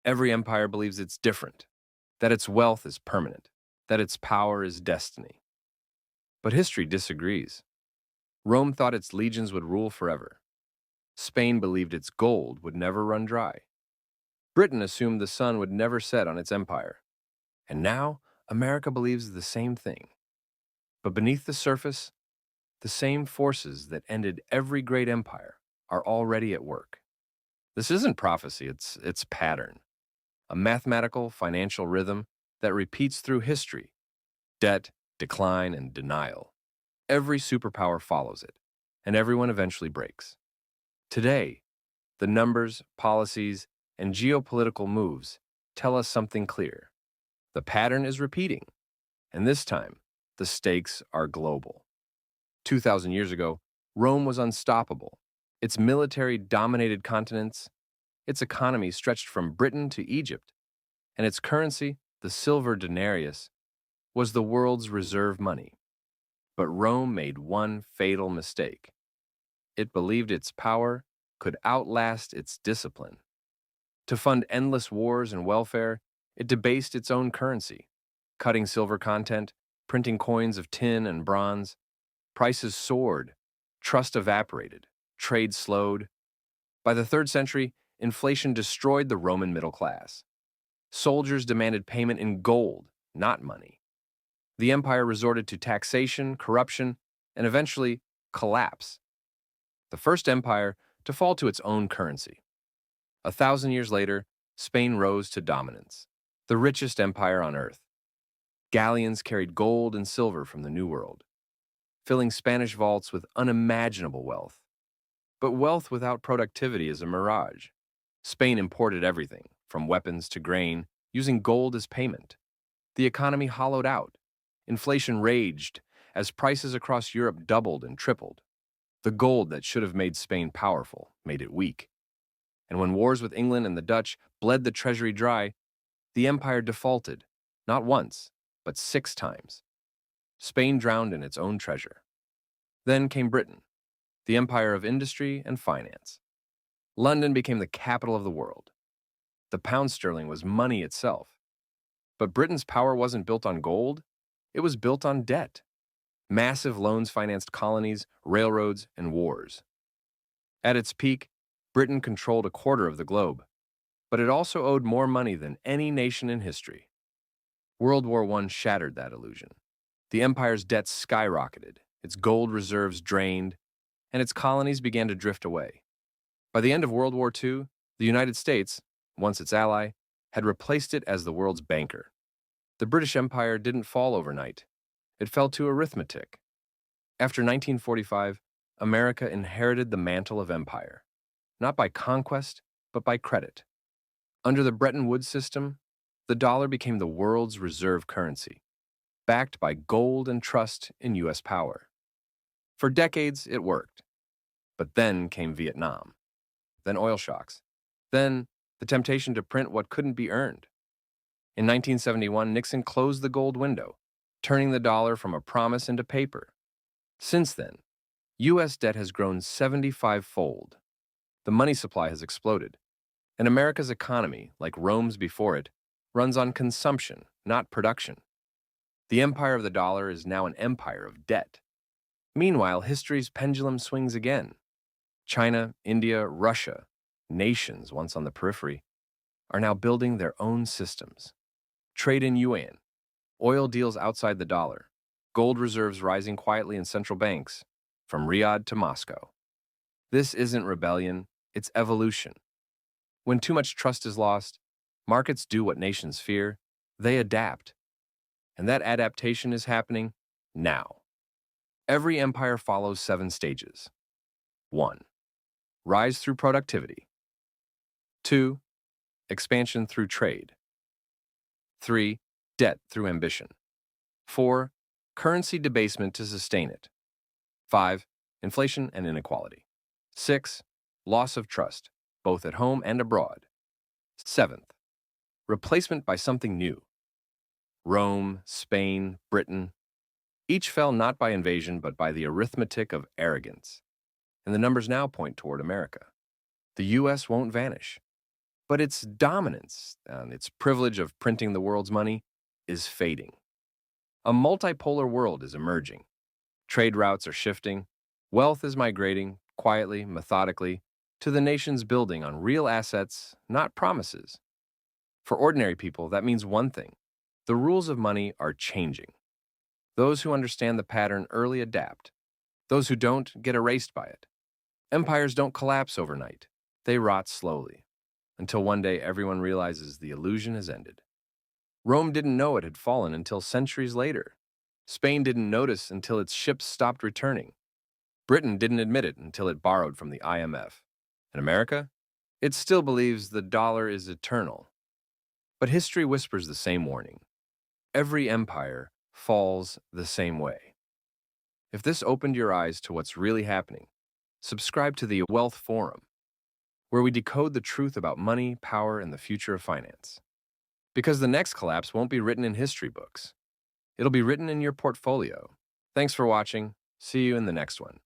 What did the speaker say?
Every empire believes it's different, that its wealth is permanent, that its power is destiny. But history disagrees. Rome thought its legions would rule forever. Spain believed its gold would never run dry. Britain assumed the sun would never set on its empire. And now, America believes the same thing. But beneath the surface, the same forces that ended every great empire are already at work. This isn't prophecy, it's pattern, a mathematical financial rhythm that repeats through history: debt, decline, and denial. Every superpower follows it, and everyone eventually breaks. Today, the numbers, policies, and geopolitical moves tell us something clear. The pattern is repeating, and this time, the stakes are global. 2,000 years ago, Rome was unstoppable. Its military dominated continents, its economy stretched from Britain to Egypt, and its currency, the silver denarius, was the world's reserve money. But Rome made one fatal mistake. It believed its power could outlast its discipline. To fund endless wars and welfare, it debased its own currency, cutting silver content, printing coins of tin and bronze. Prices soared, trust evaporated, trade slowed. By the 3rd century, inflation destroyed the Roman middle class. Soldiers demanded payment in gold, not money. The empire resorted to taxation, corruption, and eventually collapse. The first empire to fall to its own currency. 1,000 years later, Spain rose to dominance, the richest empire on earth. Galleons carried gold and silver from the New World, filling Spanish vaults with unimaginable wealth. But wealth without productivity is a mirage. Spain imported everything, from weapons to grain, using gold as payment. The economy hollowed out. Inflation raged as prices across Europe doubled and tripled. The gold that should have made Spain powerful made it weak. And when wars with England and the Dutch bled the treasury dry, the empire defaulted, not once, but 6 times. Spain drowned in its own treasure. Then came Britain, the empire of industry and finance. London became the capital of the world. The pound sterling was money itself. But Britain's power wasn't built on gold, it was built on debt. Massive loans financed colonies, railroads, and wars. At its peak, Britain controlled a quarter of the globe, but it also owed more money than any nation in history. World War I shattered that illusion. The empire's debts skyrocketed, its gold reserves drained, and its colonies began to drift away. By the end of World War II, the United States, once its ally, had replaced it as the world's banker. The British Empire didn't fall overnight. It fell to arithmetic. After 1945, America inherited the mantle of empire, not by conquest, but by credit. Under the Bretton Woods system, the dollar became the world's reserve currency, backed by gold and trust in U.S. power. For decades, it worked. But then came Vietnam, then oil shocks, then the temptation to print what couldn't be earned. In 1971, Nixon closed the gold window, turning the dollar from a promise into paper. Since then, U.S. debt has grown 75-fold. The money supply has exploded, and America's economy, like Rome's before it, runs on consumption, not production. The empire of the dollar is now an empire of debt. Meanwhile, history's pendulum swings again. China, India, Russia, nations once on the periphery, are now building their own systems. Trade in yuan, oil deals outside the dollar, gold reserves rising quietly in central banks, from Riyadh to Moscow. This isn't rebellion, it's evolution. When too much trust is lost, markets do what nations fear: they adapt. And that adaptation is happening now. Every empire follows 7 stages. 1. Rise through productivity. 2. Expansion through trade. 3. Debt through ambition. 4. Currency debasement to sustain it. 5. Inflation and inequality. 6. Loss of trust, both at home and abroad. 7th. Replacement by something new. Rome, Spain, Britain. Each fell not by invasion but by the arithmetic of arrogance. And the numbers now point toward America. The U.S. won't vanish. but its dominance and its privilege of printing the world's money is fading. A multipolar world is emerging. Trade routes are shifting. Wealth is migrating, quietly, methodically, to the nations building on real assets, not promises. For ordinary people, that means one thing. The rules of money are changing. Those who understand the pattern early adapt. Those who don't get erased by it. Empires don't collapse overnight. They rot slowly, until one day everyone realizes the illusion has ended. Rome didn't know it had fallen until centuries later. Spain didn't notice until its ships stopped returning. Britain didn't admit it until it borrowed from the IMF. And America? It still believes the dollar is eternal. But history whispers the same warning. Every empire falls the same way. If this opened your eyes to what's really happening, subscribe to the Wealth Forum, where we decode the truth about money, power, and the future of finance. Because the next collapse won't be written in history books. It'll be written in your portfolio. Thanks for watching. See you in the next one.